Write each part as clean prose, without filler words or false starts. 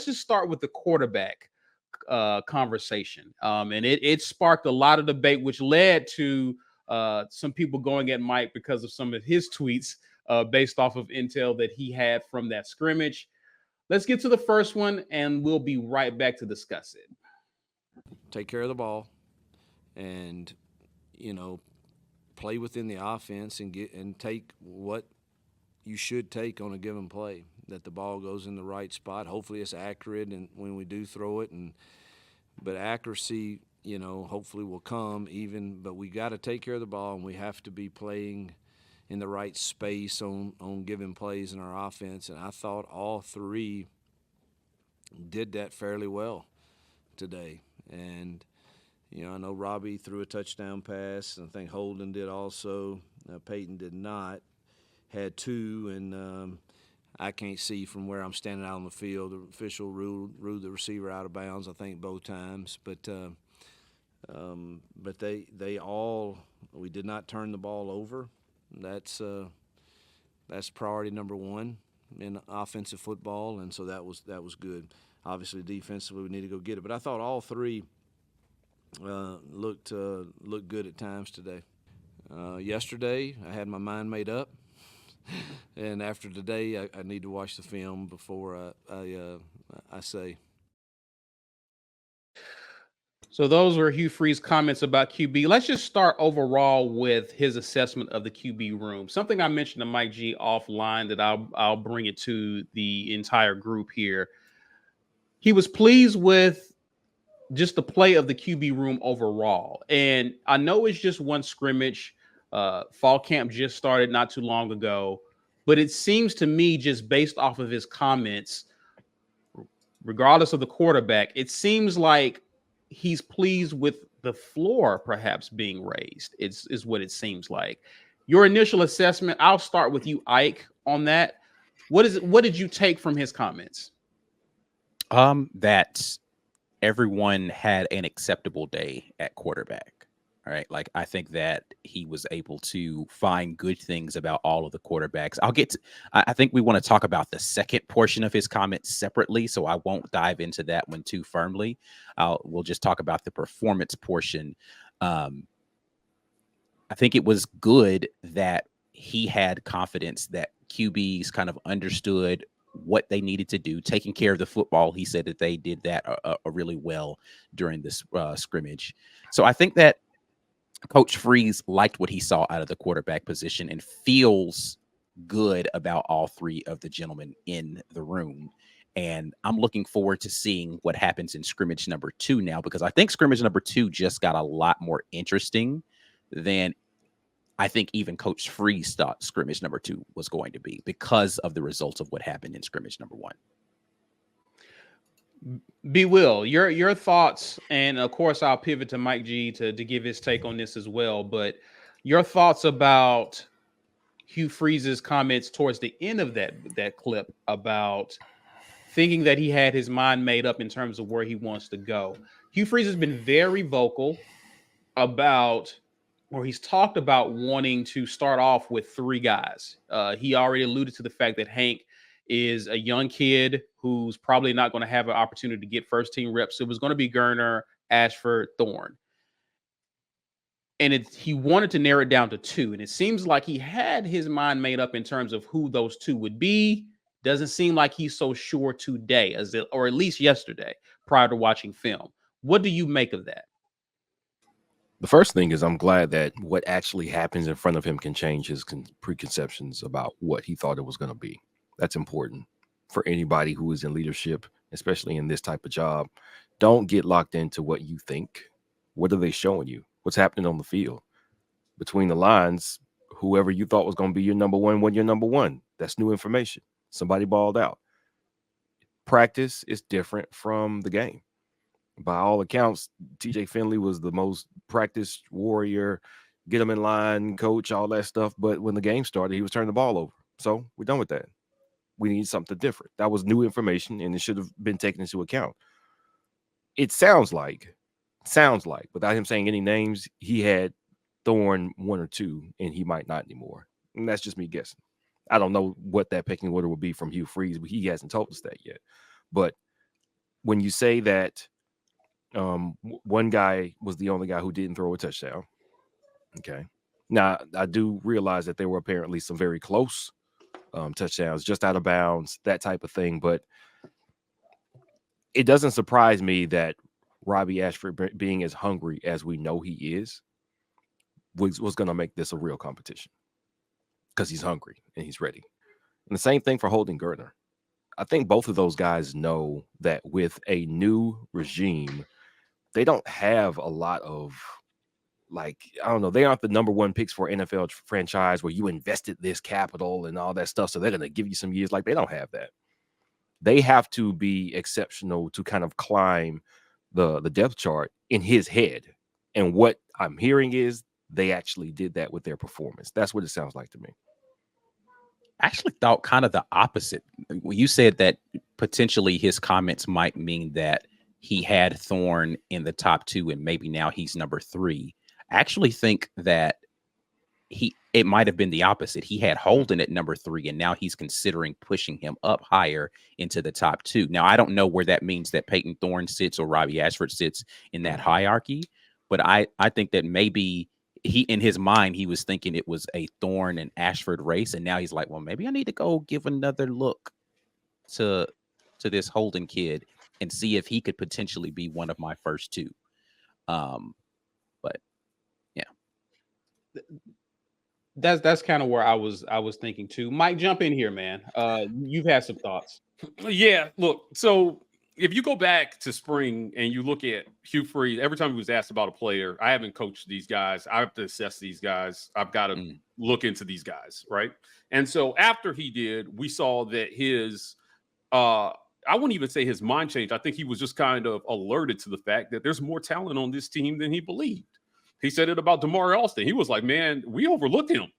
let's just start with the quarterback conversation. And it sparked a lot of debate, which led to some people going at Mike because of some of his tweets based off of intel that he had from that scrimmage. Let's get to the first one, and we'll be right back to discuss it. Take care of the ball, and play within the offense and take what you should take on a given play. That the ball goes in the right spot. Hopefully, it's accurate, and when we do throw it, but accuracy, hopefully will come. But we got to take care of the ball, and we have to be playing in the right space on given plays in our offense. And I thought all three did that fairly well today. And I know Robbie threw a touchdown pass, and I think Holden did also. Peyton did not. Had two, and I can't see from where I'm standing out on the field. The official ruled the receiver out of bounds, I think, both times. But they all, we did not turn the ball over. That's priority number one in offensive football, and so that was good. Obviously, defensively, we need to go get it. But I thought all three looked good at times today. Yesterday, I had my mind made up, and after today, I need to watch the film before I say. So those were Hugh Freeze's comments about QB. Let's just start overall with his assessment of the QB room. Something I mentioned to Mike G offline that I'll bring it to the entire group here. He was pleased with just the play of the QB room overall. And I know it's just one scrimmage. Fall camp just started not too long ago. But it seems to me, just based off of his comments, regardless of the quarterback, it seems like he's pleased with the floor perhaps being raised. Is what it seems like. Your initial assessment, I'll start with you, Ike, on that. What did you take from his comments? That everyone had an acceptable day at quarterback. All right. Like, I think that he was able to find good things about all of the quarterbacks. I think we want to talk about the second portion of his comments separately, so I won't dive into that one too firmly. We'll just talk about the performance portion. I think it was good that he had confidence that QBs kind of understood what they needed to do, taking care of the football. He said that they did that really well during this scrimmage. So I think that Coach Freeze liked what he saw out of the quarterback position and feels good about all three of the gentlemen in the room. And I'm looking forward to seeing what happens in scrimmage number 2 now, because I think scrimmage number 2 just got a lot more interesting than I think even Coach Freeze thought scrimmage number 2 was going to be, because of the results of what happened in scrimmage number 1. B. Will, your thoughts, and of course I'll pivot to Mike G to give his take on this as well, but your thoughts about Hugh Freeze's comments towards the end of that clip about thinking that he had his mind made up in terms of where he wants to go. Hugh Freeze has been very vocal about, or he's talked about wanting to start off with 3 guys. He already alluded to the fact that Hank is a young kid who's probably not going to have an opportunity to get first team reps. So it was going to be Gerner, Ashford, Thorne. And he wanted to narrow it down to 2. And it seems like he had his mind made up in terms of who those 2 would be. Doesn't seem like he's so sure today, or at least yesterday, prior to watching film. What do you make of that? The first thing is I'm glad that what actually happens in front of him can change his preconceptions about what he thought it was going to be. That's important for anybody who is in leadership, especially in this type of job. Don't get locked into what you think. What are they showing you? What's happening on the field? Between the lines, whoever you thought was going to be your number one wasn't your number one. That's new information. Somebody balled out. Practice is different from the game. By all accounts, TJ Finley was the most practiced warrior, get him in line, coach, all that stuff. But when the game started, he was turning the ball over. So we're done with that. We need something different. That was new information, and it should have been taken into account. It sounds like, without him saying any names, he had Thorne 1 or 2, and he might not anymore. And that's just me guessing. I don't know what that pecking order would be from Hugh Freeze, but he hasn't told us that yet. But when you say that one guy was the only guy who didn't throw a touchdown, okay. Now, I do realize that there were apparently some very close touchdowns, just out of bounds, that type of thing. But it doesn't surprise me that Robbie Ashford, being as hungry as we know he is, was going to make this a real competition because he's hungry and he's ready. And the same thing for Holden Geriner. I think both of those guys know that with a new regime, they don't have a lot of, like, I don't know, they aren't the number one picks for an NFL franchise where you invested this capital and all that stuff, so they're going to give you some years. Like, they don't have that. They have to be exceptional to kind of climb the depth chart in his head. And what I'm hearing is they actually did that with their performance. That's what it sounds like to me. I actually thought kind of the opposite. When you said that potentially his comments might mean that he had Thorne in the top 2 and maybe now he's number 3. I actually think that it might have been the opposite. He had Holden at number 3 and now he's considering pushing him up higher into the top 2. Now, I don't know where that means that Peyton Thorne sits or Robbie Ashford sits in that hierarchy, but I think that maybe he, in his mind, he was thinking it was a Thorne and Ashford race, and now he's like, well, maybe I need to go give another look to this Holden kid and see if he could potentially be one of my first 2. But yeah, that's kind of where I was thinking too. Mike, jump in here, man. You've had some thoughts. Yeah, look, so if you go back to spring and you look at Hugh Freeze, every time he was asked about a player, I haven't coached these guys. I have to assess these guys. I've got to look into these guys, right? And so after he did, we saw that his, I wouldn't even say his mind changed. I think he was just kind of alerted to the fact that there's more talent on this team than he believed. He said it about Damari Alston. He was like, man, we overlooked him.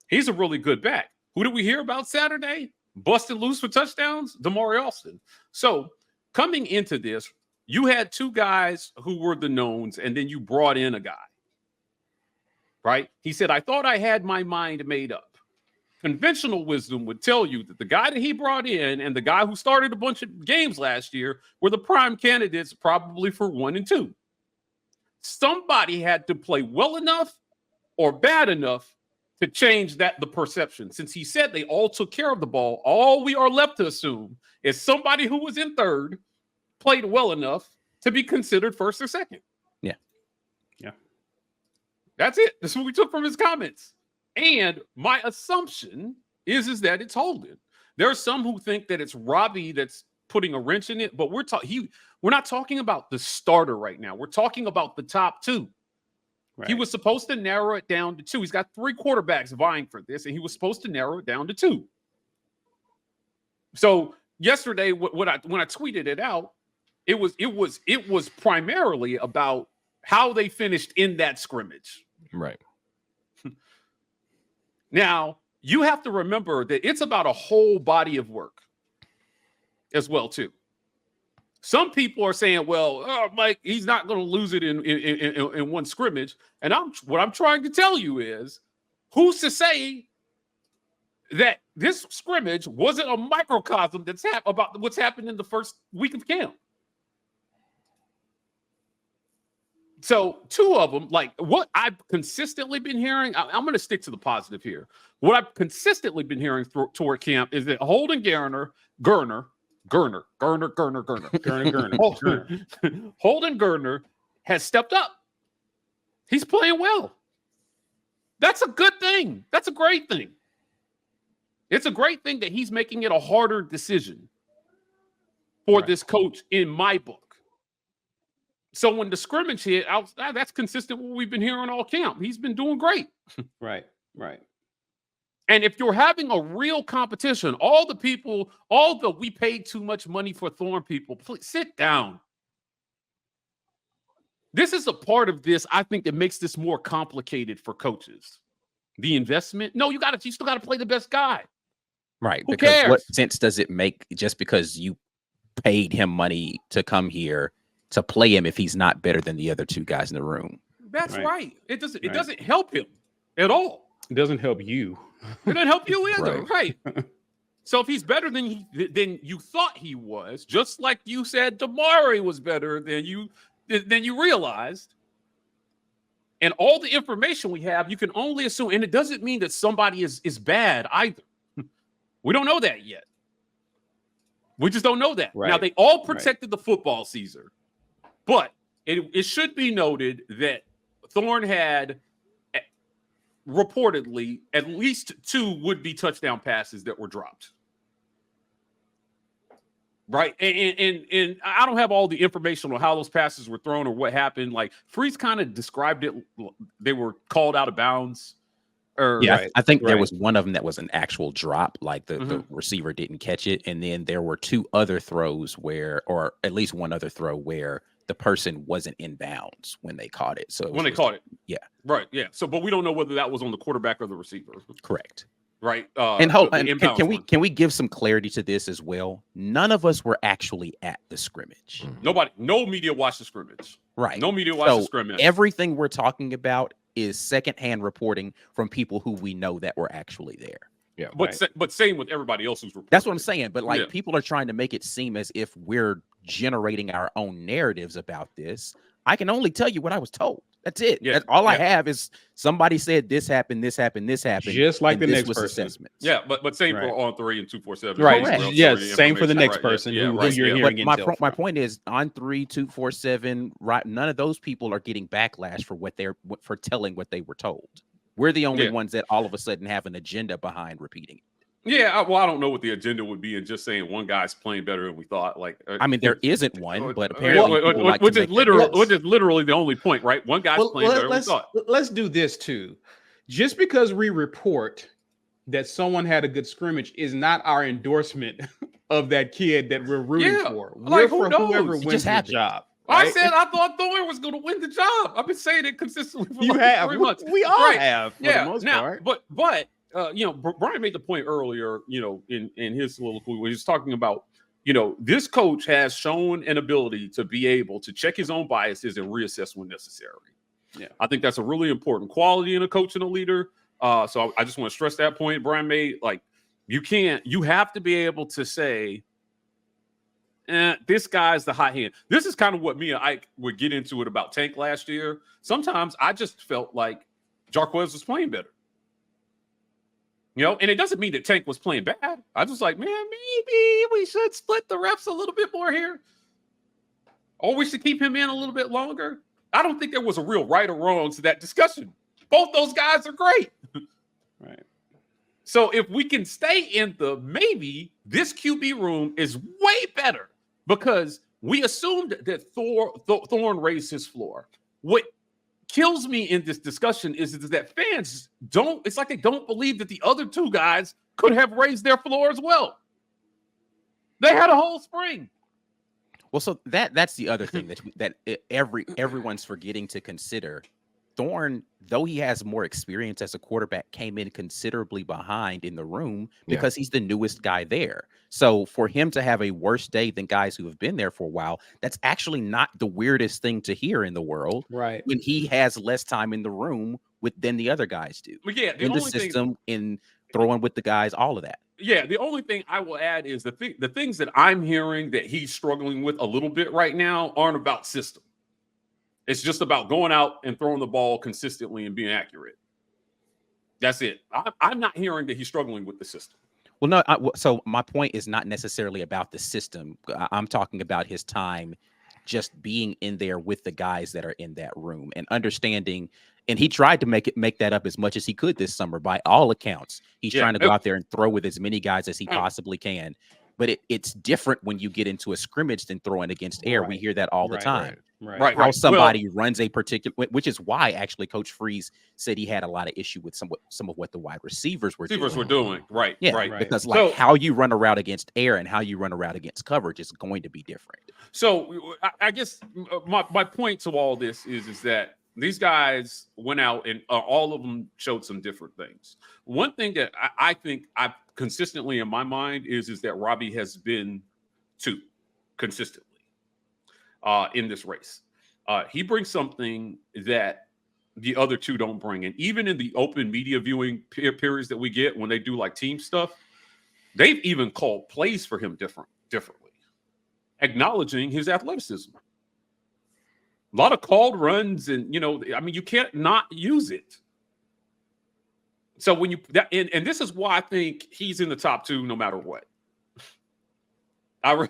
He's a really good back. Who did we hear about Saturday? Busted loose for touchdowns? Damari Alston. So coming into this, you had 2 guys who were the knowns, and then you brought in a guy, right? He said, I thought I had my mind made up. Conventional wisdom would tell you that the guy that he brought in and the guy who started a bunch of games last year were the prime candidates probably for 1 and 2. Somebody had to play well enough or bad enough to change the perception. Since he said they all took care of the ball, all we are left to assume is somebody who was in 3rd played well enough to be considered 1st or 2nd. Yeah. That's it. That's what we took from his comments. And my assumption is that it's Holden. There are some who think that it's Robbie that's putting a wrench in it, but we're not talking about the starter right now. We're talking about the top 2. Right. He was supposed to narrow it down to 2. He's got 3 quarterbacks vying for this, and he was supposed to narrow it down to 2. So yesterday, when I tweeted it out, it was primarily about how they finished in that scrimmage. Right. Now, you have to remember that it's about a whole body of work as well, too. Some people are saying, well, Mike, he's not going to lose it in one scrimmage. And what I'm trying to tell you is, who's to say that this scrimmage wasn't a microcosm that's about what's happened in the first week of camp? So 2 of them, like what I've consistently been hearing, I'm going to stick to the positive here. What I've consistently been hearing toward camp is that Holden Geriner Holden Geriner has stepped up. He's playing well. That's a good thing. That's a great thing. It's a great thing that he's making it a harder decision for this coach in my book. So when the scrimmage hit, that's consistent with what we've been hearing all camp. He's been doing great. Right. And if you're having a real competition, we paid too much money for Thorne people, please sit down. This is a part of this, I think, that makes this more complicated for coaches. The investment. No, you still got to play the best guy. Right. Who because cares? what sense does it make just because you paid him money to come here to play him if he's not better than the other 2 guys in the room? That's right. It doesn't help him at all. It doesn't help you. It doesn't help you either. Right. So if he's better than you thought he was, just like you said Damari was better than you realized, and all the information we have, you can only assume, and it doesn't mean that somebody is bad either. We don't know that yet. We just don't know that. Right. Now, they all protected the football season, but it should be noted that Thorne had reportedly at least 2 would-be touchdown passes that were dropped. Right. And I don't have all the information on how those passes were thrown or what happened. Like, Freeze kind of described it. They were called out of bounds. I think there was one of them that was an actual drop, like the receiver didn't catch it. And then there were 2 other throws or at least one other throw where the person wasn't in bounds when they caught it. So when they caught it. Yeah. Right. Yeah. So, but we don't know whether that was on the quarterback or the receiver. Correct. Right. And can we give some clarity to this as well? None of us were actually at the scrimmage. No media watched the scrimmage. Right. No media watched the scrimmage. Everything we're talking about is secondhand reporting from people who we know that were actually there. Yeah. But same with everybody else who's reporting. That's what I'm saying. But people are trying to make it seem as if we're generating our own narratives about this. I can only tell you what I was told. That's it. Yeah. That's all I have is somebody said this happened, this happened, this happened. Just like the next person. Assessment. Yeah, but same for On 3 and 247. Right. Yes, same for the next person who you're hearing intel from. My point is On 3, 247, right? None of those people are getting backlash for telling what they were told. We're the only ones that all of a sudden have an agenda behind repeating it. Yeah, well, I don't know what the agenda would be in just saying one guy's playing better than we thought. Like, I mean, there isn't one, but apparently, which is literally the only point, right? One guy's playing better than we thought. Let's do this too. Just because we report that someone had a good scrimmage is not our endorsement of that kid that we're rooting for. We're for whoever wins the job. Right? I said I thought Thorne was going to win the job. I've been saying it consistently for 3 months. We all have, for the most part. But Brian made the point earlier, in his soliloquy when he was talking about, this coach has shown an ability to be able to check his own biases and reassess when necessary. Yeah, I think that's a really important quality in a coach and a leader. So I just want to stress that point Brian made. Like, you have to be able to say, this guy's the hot hand. This is kind of what me and Ike would get into it about Tank last year. Sometimes I just felt like Jarquez was playing better. And it doesn't mean that Tank was playing bad. I was like, man, maybe we should split the reps a little bit more here. Or we should keep him in a little bit longer. I don't think there was a real right or wrong to that discussion. Both those guys are great. Right. So if we can stay in maybe this QB room is way better because we assumed that Thorne raised his floor. What kills me in this discussion is that fans it's like they don't believe that the other 2 guys could have raised their floor as well. They had a whole spring. Well, so that's the other thing that everyone's forgetting to consider. Thorne, though he has more experience as a quarterback, came in considerably behind in the room because he's the newest guy there. So for him to have a worse day than guys who have been there for a while, that's actually not the weirdest thing to hear in the world. Right. When he has less time in the room than the other guys do. But yeah, in the system, in throwing with the guys, all of that. Yeah, the only thing I will add is the things that I'm hearing that he's struggling with a little bit right now aren't about system. It's just about going out and throwing the ball consistently and being accurate. That's it. I'm not hearing that he's struggling with the system. Well, no. So my point is not necessarily about the system. I'm talking about his time just being in there with the guys that are in that room and understanding. And he tried to make that up as much as he could this summer. By all accounts, he's trying to go out there and throw with as many guys as he possibly can. But it's different when you get into a scrimmage than throwing against air. Right. We hear that all the time. Right. How somebody runs a particular, which is why actually Coach Freeze said he had a lot of issue with some of what the wide receivers were doing. Right. Yeah. Right. Because how you run a route against air and how you run a route against coverage is going to be different. So I guess my point to all this is that these guys went out and all of them showed some different things. One thing that I think I've consistently in my mind is that Robbie has been 2 consistently in this race. He brings something that the other 2 don't bring. And even in the open media viewing periods that we get when they do like team stuff, They've even called plays for him differently, acknowledging his athleticism. A lot of called runs, and you can't not use it. So when and this is why I think he's in the top 2 no matter what. I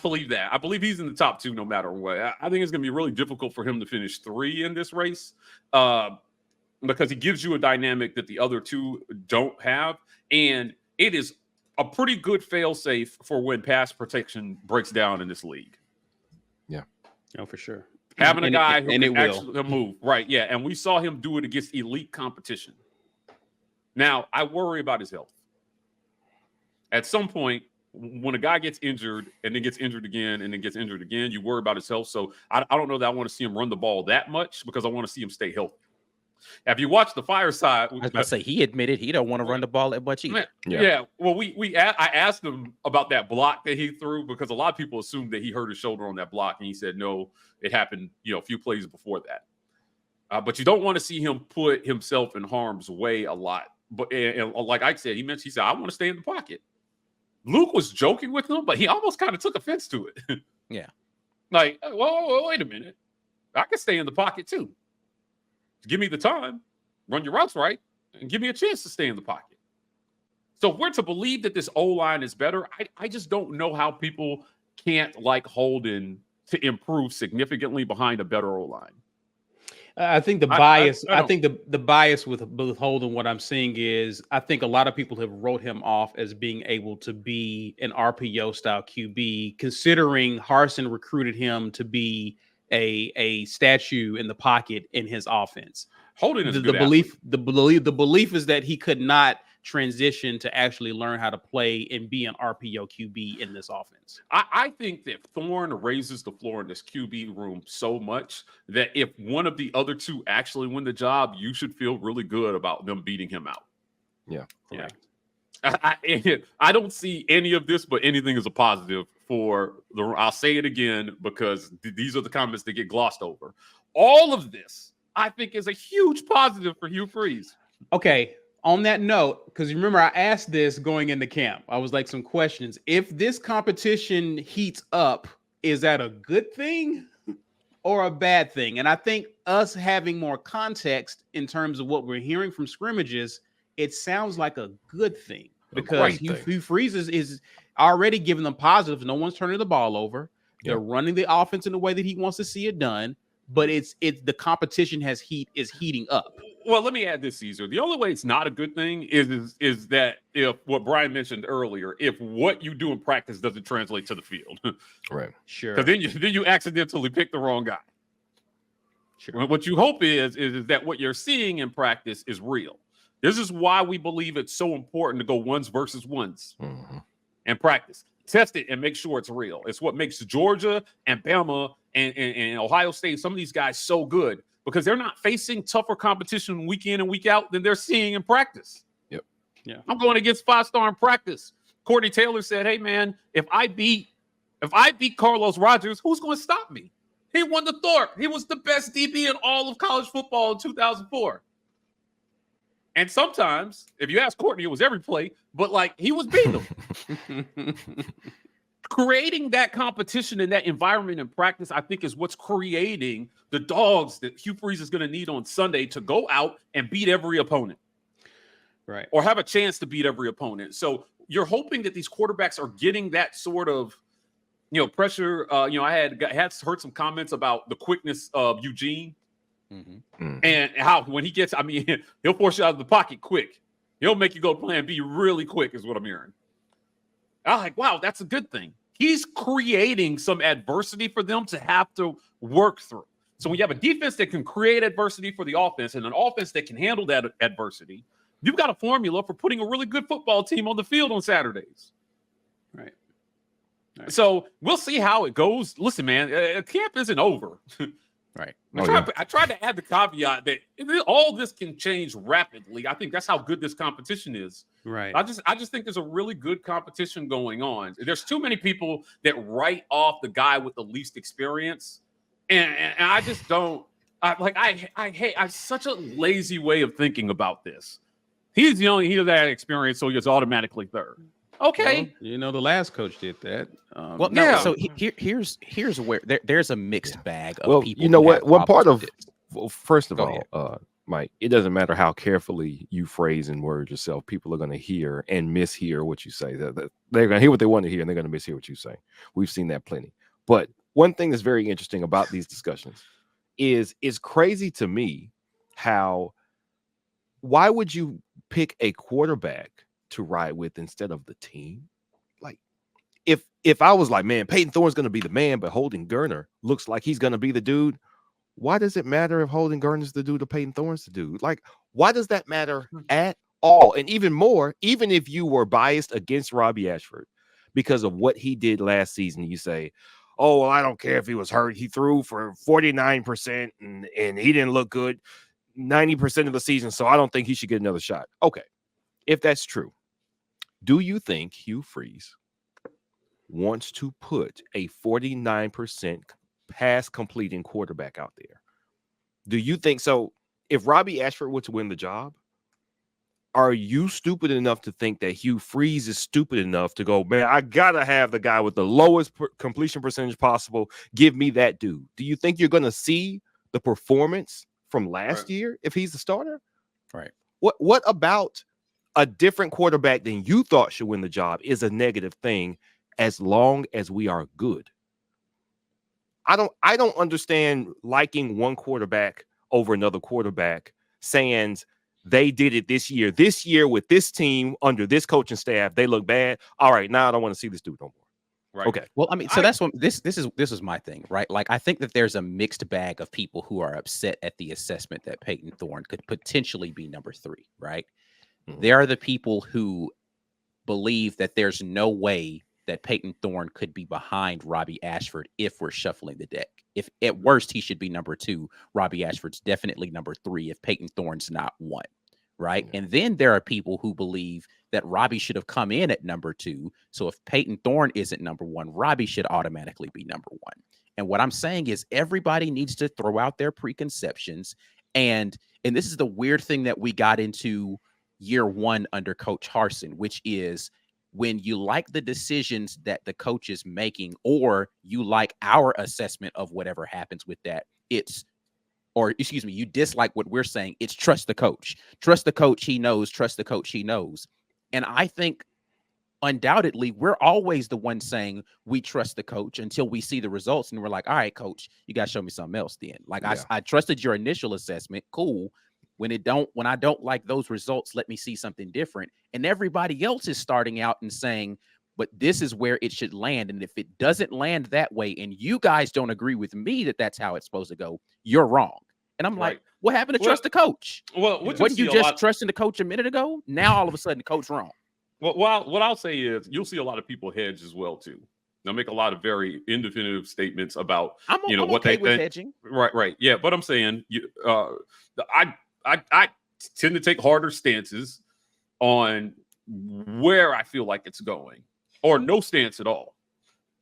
believe that. I believe he's in the top 2 no matter what. I think it's going to be really difficult for him to finish 3 in this race because he gives you a dynamic that the other 2 don't have, and it is a pretty good fail-safe for when pass protection breaks down in this league. Yeah. No, for sure. Having a guy who can actually move. Right, yeah. And we saw him do it against elite competition. Now, I worry about his health. At some point, when a guy gets injured and then gets injured again and then gets injured again, you worry about his health. So I don't know that I want to see him run the ball that much because I want to see him stay healthy. If you watch the fireside, I was gonna say he admitted he don't want to run the ball that much either. Yeah. Well, I asked him about that block that he threw because a lot of people assumed that he hurt his shoulder on that block, and he said no, it happened a few plays before that. But you don't want to see him put himself in harm's way a lot. But and like I said, he said I want to stay in the pocket. Luke was joking with him, but he almost kind of took offense to it. Yeah. Like, whoa, wait a minute. I can stay in the pocket too. Give me the time, run your routes right, and give me a chance to stay in the pocket. So if we're to believe that this O-line is better, I just don't know how people can't like Holden to improve significantly behind a better O-line. I think the bias. I think the bias with Holden, what I'm seeing is, I think a lot of people have wrote him off as being able to be an RPO style QB, considering Harsin recruited him to be a statue in the pocket in his offense. Holden is the belief is that he could not transition to actually learn how to play and be an RPO QB in this offense. I think that Thorne raises the floor in this QB room so much that if one of the other 2 actually win the job, you should feel really good about them beating him out. Yeah. Correct. Yeah. I don't see any of this, but anything is a positive for I'll say it again because these are the comments that get glossed over. All of this, I think, is a huge positive for Hugh Freeze. Okay. On that note, because remember, I asked this going into camp. I was like, some questions. If this competition heats up, is that a good thing or a bad thing? And I think us having more context in terms of what we're hearing from scrimmages, it sounds like a good thing because Hugh Freeze is already giving them positives. No one's turning the ball over. They're running the offense in the way that he wants to see it done. But it's the competition is heating up. Well, let me add this, Caesar. The only way it's not a good thing is that if what Brian mentioned earlier, if what you do in practice doesn't translate to the field, right? Sure. Because then you accidentally pick the wrong guy. Sure. What you hope is that what you're seeing in practice is real. This is why we believe it's so important to go ones versus ones and practice. Test it and make sure it's real. It's what makes Georgia and Bama and Ohio State, some of these guys, so good because they're not facing tougher competition week in and week out than they're seeing in practice. Yep. Yeah. I'm going against 5-star in practice. Courtney Taylor said, "Hey man, if I beat Carlos Rogers, who's going to stop me? He won the Thorpe. He was the best DB in all of college football in 2004." And sometimes, if you ask Courtney, it was every play, but like he was beating them. Creating that competition and that environment in practice, I think, is what's creating the dogs that Hugh Freeze is going to need on Sunday to go out and beat every opponent. Right. Or have a chance to beat every opponent. So you're hoping that these quarterbacks are getting that sort of, pressure. I had heard some comments about the quickness of Eugene. And how when he gets, he'll force you out of the pocket quick. He'll make you go plan B really quick is what I'm hearing. I'm like, wow, that's a good thing. He's creating some adversity for them to have to work through. So when you have a defense that can create adversity for the offense and an offense that can handle that adversity, you've got a formula for putting a really good football team on the field on Saturdays. Right. So we'll see how it goes. Listen, man, camp isn't over. Right. I tried to add the caveat that all this can change rapidly. I think that's how good this competition is. Right. I just think there's a really good competition going on. There's too many people that write off the guy with the least experience, and I just don't. I such a lazy way of thinking about this. He doesn't have experience, so he's automatically third. Okay. Well, the last coach did that. Well, no. Yeah. So here's where there's a mixed bag of Well, people. you know who what? have One part problems of with this. well, first of Go all, ahead. Mike, it doesn't matter how carefully you phrase and word yourself. People are going to hear and mishear what you say. They're going to hear what they want to hear, and they're going to mishear what you say. We've seen that plenty. But one thing that's very interesting about these discussions is it's crazy to me how why would you pick a quarterback to ride with instead of the team? Like if I was like, man, Peyton Thorne's going to be the man, but Holden Gerner looks like he's going to be the dude. Why does it matter if Holden Gerner's the dude or Peyton Thorne's the dude? Like, why does that matter at all? And even more, even if you were biased against Robbie Ashford because of what he did last season, you say, oh, well, I don't care if he was hurt. He threw for 49% and he didn't look good 90% of the season, so I don't think he should get another shot. Okay, if that's true, do you think Hugh Freeze wants to put a 49% pass completing quarterback out there? Do you think so? If Robbie Ashford were to win the job, are you stupid enough to think that Hugh Freeze is stupid enough to go, man, I gotta have the guy with the lowest completion percentage possible? Give me that dude. Do you think you're going to see the performance from last year if he's the starter? Right. What about a different quarterback than you thought should win the job is a negative thing as long as we are good? I don't understand liking one quarterback over another quarterback, saying they did it this year. This year with this team under this coaching staff, they look bad. All right, now I don't want to see this dude no more. Right. Okay. Well, I mean, so that's what this is my thing, right? Like, I think that there's a mixed bag of people who are upset at the assessment that Peyton Thorne could potentially be number 3, right? Mhm. There are the people who believe that there's no way that Peyton Thorne could be behind Robbie Ashford if we're shuffling the deck. If at worst he should be number 2, Robbie Ashford's definitely number 3 if Peyton Thorne's not 1, right? Yeah. And then there are people who believe that Robbie should have come in at number 2. So if Peyton Thorne isn't number 1, Robbie should automatically be number 1. And what I'm saying is everybody needs to throw out their preconceptions. And this is the weird thing that we got into year 1 under Coach Harsin, which is when you like the decisions that the coach is making, or you like our assessment of whatever happens with that, you dislike what we're saying, it's trust the coach. Trust the coach, he knows. Trust the coach, he knows. And I think undoubtedly we're always the one saying we trust the coach until we see the results and we're like, all right, coach, you got to show me something else then. Like, Yeah. I trusted your initial assessment. Cool. When I don't like those results, let me see something different. And everybody else is starting out and saying, but this is where it should land. And if it doesn't land that way, and you guys don't agree with me that that's how it's supposed to go, you're wrong. And I'm like, what happened to trust the coach? Well, What you just trusting the coach a minute ago? Now all of a sudden the coach wrong. Well, what I'll say is you'll see a lot of people hedge as well too. They'll make a lot of very indefinitive statements about I'm what okay they with think. hedging. Right. Yeah, but I'm saying I tend to take harder stances on where I feel like it's going, or no stance at all.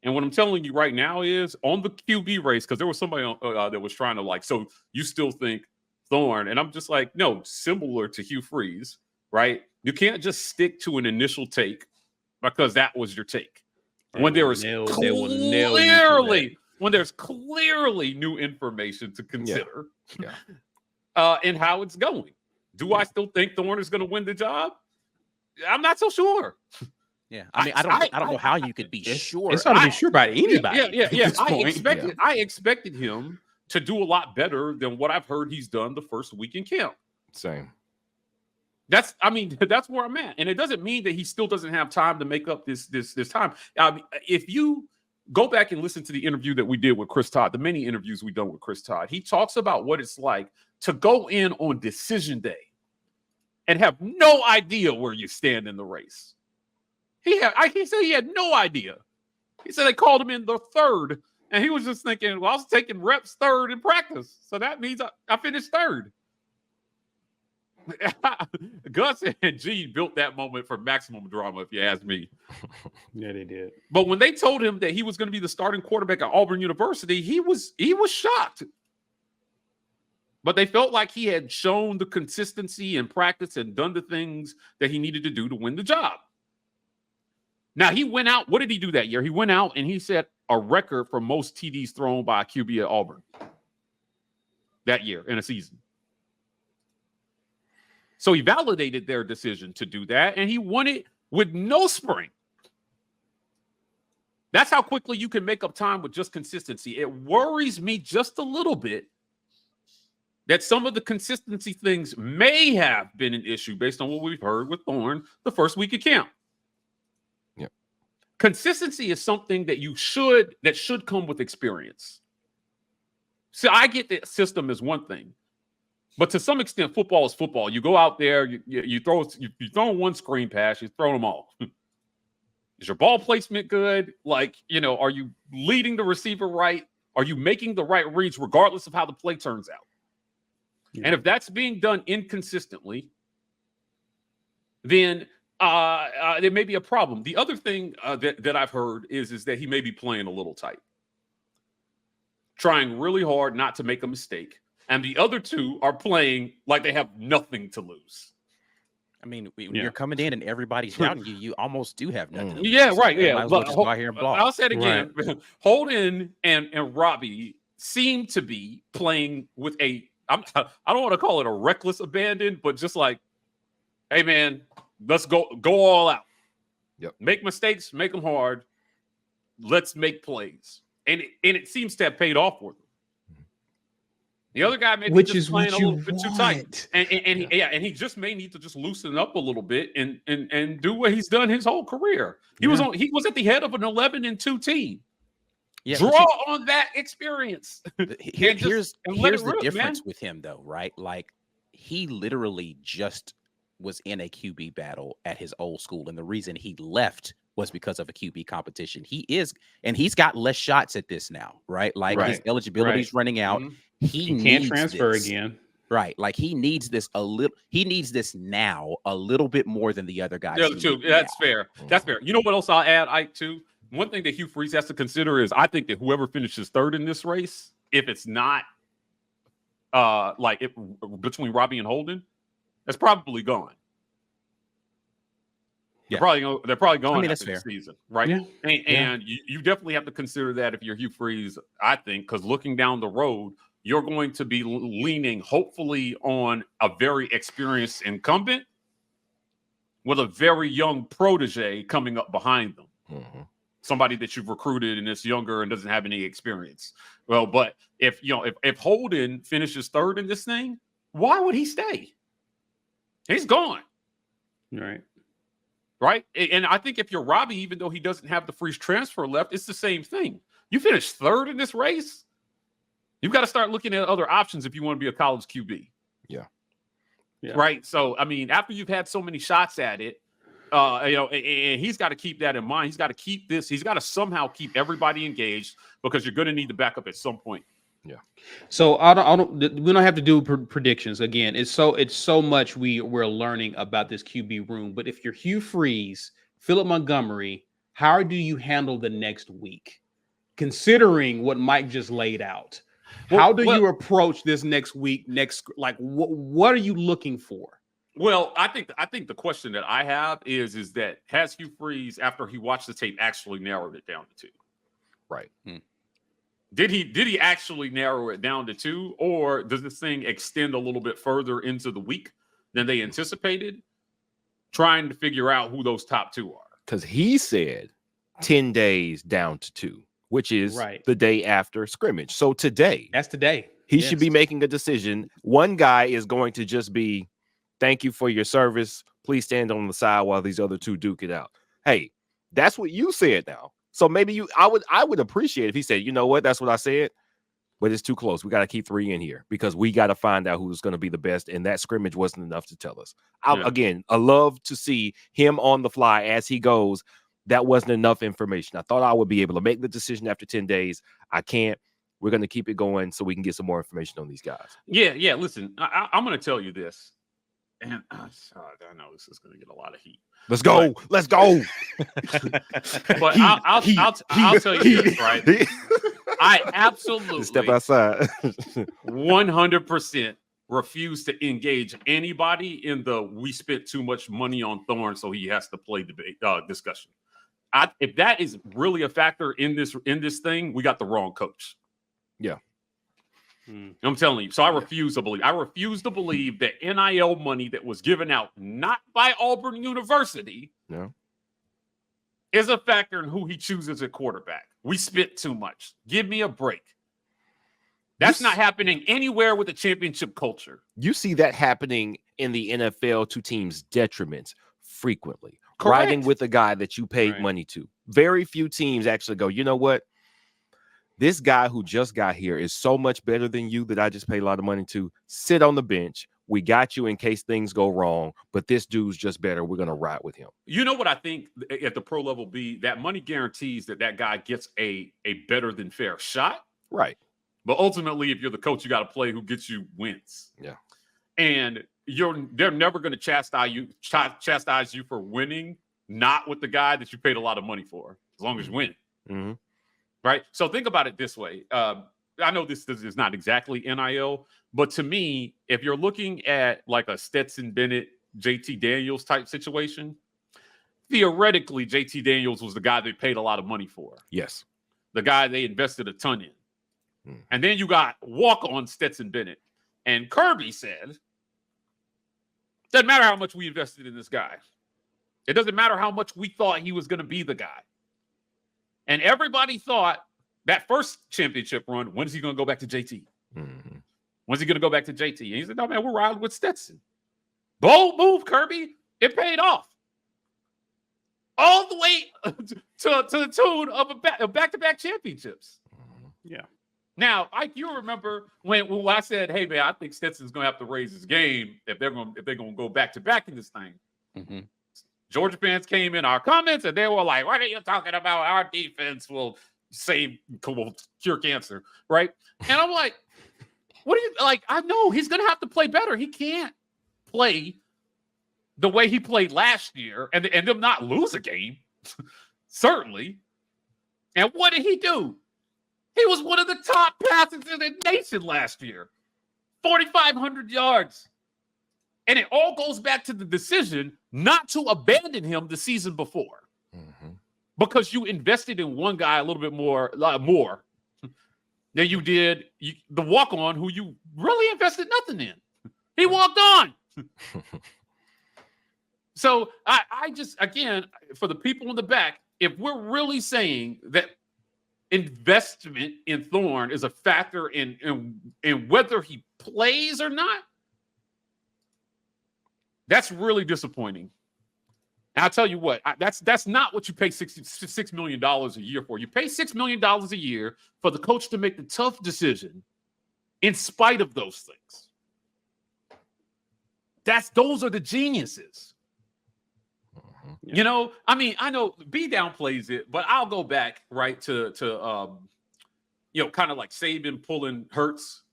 And what I'm telling you right now is on the QB race, because there was somebody that was trying to so you still think Thorne? And I'm just like, no, similar to Hugh Freeze, right? You can't just stick to an initial take because that was your take. When there is clearly new information to consider, and how it's going. Do I still think Thorne is going to win the job? I'm not so sure. Yeah, I mean, I don't know how you could be sure. It's hard to be sure about anybody. Yeah. I expected him to do a lot better than what I've heard he's done the first week in camp. Same. That's where I'm at, and it doesn't mean that he still doesn't have time to make up this time. If you go back and listen to the interview that we did with Chris Todd, the many interviews we've done with Chris Todd, he talks about what it's like to go in on decision day and have no idea where you stand in the race. He said he had no idea. He said they called him in the third, and he was just thinking, well, I was taking reps third in practice, so that means I finished third. Gus and G built that moment for maximum drama, if you ask me. Yeah, they did. But when they told him that he was going to be the starting quarterback at Auburn University, he was shocked. But they felt like he had shown the consistency in practice and done the things that he needed to do to win the job. Now, he went out. What did he do that year? He went out and he set a record for most TDs thrown by a QB at Auburn that year in a season. So he validated their decision to do that, and he won it with no spring. That's how quickly you can make up time with just consistency. It worries me just a little bit that some of the consistency things may have been an issue based on what we've heard with Thorne the first week of camp. Yep. Consistency is something that should come with experience. So I get that system is one thing, but to some extent, football is football. You go out there, you throw one screen pass, you throw them all. Is your ball placement good? Like, are you leading the receiver right? Are you making the right reads regardless of how the play turns out? Yeah. And if that's being done inconsistently, then there may be a problem. The other thing that I've heard is that he may be playing a little tight, trying really hard not to make a mistake. And the other two are playing like they have nothing to lose. I mean, when you're coming in and everybody's down you, you almost do have nothing. Yeah, right. Yeah. Might as well just go out here and block. I'll say it again. Right. Holden and Robbie seem to be playing with I don't want to call it a reckless abandon, but just like, hey, man, let's go all out. Yep. Make mistakes, make them hard. Let's make plays. And it seems to have paid off for them. The other guy may be just playing a little bit too tight, and he just may need to just loosen up a little bit and do what he's done his whole career. He was at the head of an 11-2 team. Yeah, draw on that experience. Here's the difference with him, though, right? Like, he literally just was in a QB battle at his old school, and the reason he left was because of a QB competition. He's got less shots at this now, right? Like his eligibility's running out. Mm-hmm. He can't transfer again. Right. Like he needs this now a little bit more than the other guys. The other two. That's fair. That's fair. You know what else I'll add, Ike, too? One thing that Hugh Freeze has to consider is I think that whoever finishes third in this race, if it's not between Robbie and Holden, that's probably gone. Yeah. They're probably going after the season, right? Yeah. And you definitely have to consider that if you're Hugh Freeze, I think, because looking down the road, you're going to be leaning hopefully on a very experienced incumbent with a very young protege coming up behind them. Mm-hmm. Somebody that you've recruited and is younger and doesn't have any experience. Well, but if Holden finishes third in this thing, why would he stay? He's gone. Right. And I think if you're Robbie, even though he doesn't have the free transfer left, it's the same thing. You finish third in this race, you've got to start looking at other options if you want to be a college QB. Yeah. Right. So, I mean, after you've had so many shots at it, and he's got to keep that in mind. He's got to keep this. He's got to somehow keep everybody engaged because you're going to need the backup at some point. Yeah. So we don't have to do predictions again. It's so much we're learning about this QB room. But if you're Hugh Freeze, Philip Montgomery, how do you handle the next week, considering what Mike just laid out? How do you approach this next week? What are you looking for? Well, I think the question that I have is that has Hugh Freeze, after he watched the tape, actually narrowed it down to 2? Right. Did he actually narrow it down to 2, or does this thing extend a little bit further into the week than they anticipated? Trying to figure out who those top 2 are. Because he said 10 days down to 2, which is the day after scrimmage. So today. That's today. He should be making a decision. One guy is going to just be, thank you for your service. Please stand on the side while these other 2 duke it out. Hey, that's what you said now. So maybe I would appreciate if he said, you know what, that's what I said, but it's too close. We got to keep 3 in here because we got to find out who's going to be the best. And that scrimmage wasn't enough to tell us. Again, I love to see him on the fly as he goes. That wasn't enough information. I thought I would be able to make the decision after 10 days. I can't. We're going to keep it going so we can get some more information on these guys. Yeah. Listen, I'm going to tell you this. And I know this is going to get a lot of heat. Let's go. Let's go. But I'll tell you this, right? I absolutely step outside. 100% refuse to engage anybody in the we spent too much money on Thorne, so he has to play debate discussion. if that is really a factor in this thing, we got the wrong coach. Yeah. I'm telling you. So I refuse to believe. I refuse to believe that NIL money that was given out not by Auburn University is a factor in who he chooses at quarterback. We spent too much. Give me a break. That's not happening anywhere with a championship culture. You see that happening in the NFL to teams' detriment frequently. Correct. Riding with a guy that you paid money to. Very few teams actually go, you know what? This guy who just got here is so much better than you that I just paid a lot of money to. Sit on the bench. We got you in case things go wrong, but this dude's just better. We're going to ride with him. You know what I think at the pro level B, that money guarantees that guy gets a better than fair shot. Right. But ultimately, if you're the coach, you got to play who gets you wins. Yeah. And they're never going to chastise you for winning, not with the guy that you paid a lot of money for, as long as you win. Mm-hmm. Right. So think about it this way. I know this is not exactly NIL, but to me, if you're looking at like a Stetson Bennett, JT Daniels type situation, theoretically, JT Daniels was the guy they paid a lot of money for. Yes. The guy they invested a ton in. And then you got walk-on Stetson Bennett. And Kirby said, doesn't matter how much we invested in this guy. It doesn't matter how much we thought he was going to be the guy. And everybody thought that first championship run, when is he going to go back to JT? Mm-hmm. When's he going to go back to JT? And he said, no, man, we're riding with Stetson. Bold move, Kirby. It paid off. All the way to the tune of back-to-back championships. Yeah. Now, Ike, you remember when I said, "Hey, man, I think Stetson's going to have to raise his game if they're going to go back to back in this thing." Mm-hmm. Georgia fans came in our comments and they were like, "What are you talking about? Our defense will cure cancer, right?" And I'm like, "What are you like? I know he's going to have to play better. He can't play the way he played last year and them not lose a game, certainly." And what did he do? He was one of the top passers in the nation last year. 4,500 yards. And it all goes back to the decision not to abandon him the season before. Mm-hmm. Because you invested in one guy a little bit more than you did the walk-on who you really invested nothing in. He walked on. So I just, again, for the people in the back, if we're really saying that investment in Thorne is a factor in whether he plays or not, that's really disappointing. And I'll tell you what, that's not what you pay $6 million a year for. You pay $6 million a year for the coach to make the tough decision in spite of those things. Those are the geniuses. Yeah. You know, I mean, I know B downplays it, but I'll go back right to kind of like Saban pulling Hurts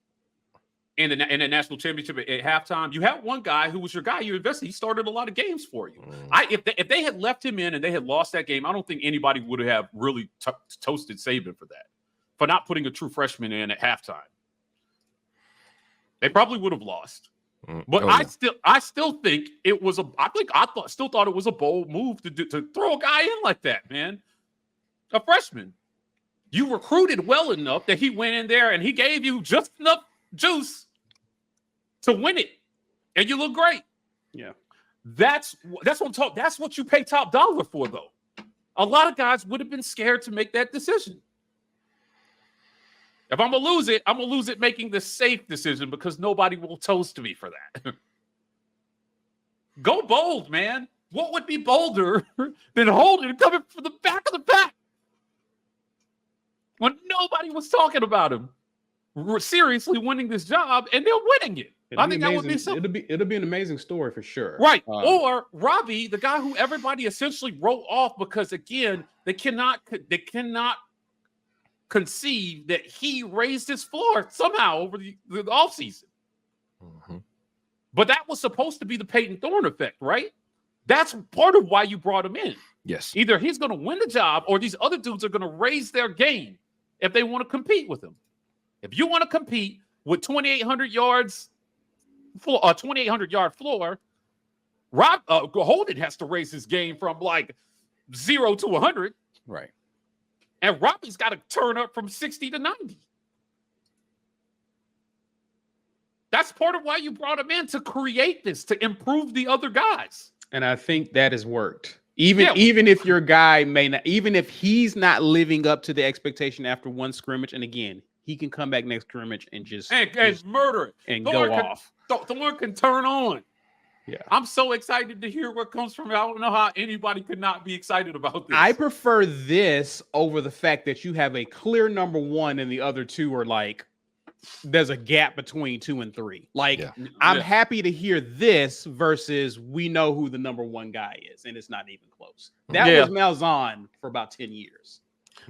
in the national championship at halftime. You had one guy who was your guy you invested. He started a lot of games for you. If they had left him in and they had lost that game, I don't think anybody would have really toasted Saban for that, for not putting a true freshman in at halftime. They probably would have lost. But I still think it was still thought it was a bold move to throw a guy in like that, man. A freshman. You recruited well enough that he went in there and he gave you just enough juice to win it. And you look great. Yeah. That's what I'm talking. That's what you pay top dollar for, though. A lot of guys would have been scared to make that decision. If I'm going to lose it making the safe decision because nobody will toast me for that. Go bold, man. What would be bolder than Holden coming from the back of the pack when nobody was talking about him seriously winning this job and they're winning it? I think that would be something. It'll be an amazing story for sure. Right. Or Robbie, the guy who everybody essentially wrote off because, again, they cannot conceive that he raised his floor somehow over the offseason. Mm-hmm. But that was supposed to be the Peyton Thorne effect, right? That's part of why you brought him in. Yes. Either he's going to win the job or these other dudes are going to raise their game if they want to compete with him. If you want to compete with 2,800 yards, 2,800 yard floor, Holden has to raise his game from like 0 to 100. Right. And Robbie's got to turn up from 60 to 90. That's part of why you brought him in, to create this, to improve the other guys. And I think that has worked. Even if your guy may not, even if he's not living up to the expectation after one scrimmage, and again, he can come back next scrimmage and just murder it and Thorne go off. Thorne can turn on. Yeah. I'm so excited to hear what comes from it. I don't know how anybody could not be excited about this. I prefer this over the fact that you have a clear number one and the other two are like, there's a gap between 2 and 3. Like, I'm happy to hear this versus we know who the number one guy is, and it's not even close. That was Malzahn for about 10 years.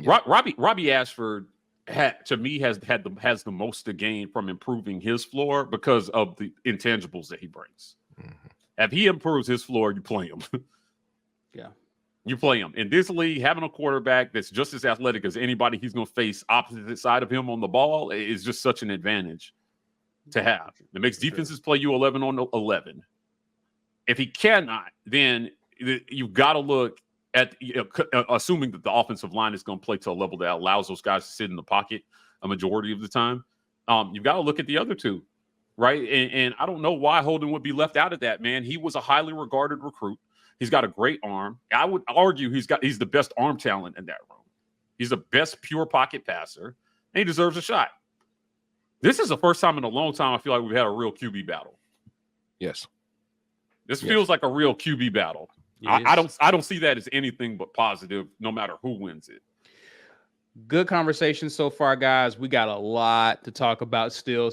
Robbie Ashford has the most to gain from improving his floor because of the intangibles that he brings. If he improves his floor, you play him. Yeah. You play him. In this league, having a quarterback that's just as athletic as anybody he's going to face opposite side of him on the ball is just such an advantage to have. It makes defenses play you 11 on 11. If he cannot, then you've got to look at, assuming that the offensive line is going to play to a level that allows those guys to sit in the pocket a majority of the time. You've got to look at the other two, right? And I don't know why Holden would be left out of that, man. He was a highly regarded recruit. He's got a great arm. I would argue he's the best arm talent in that room. He's the best pure pocket passer, and he deserves a shot. This is the first time in a long time I feel like we've had a real QB battle. Yes. This feels like a real QB battle. I don't see that as anything but positive, no matter who wins it. Good conversation so far, guys. We got a lot to talk about still.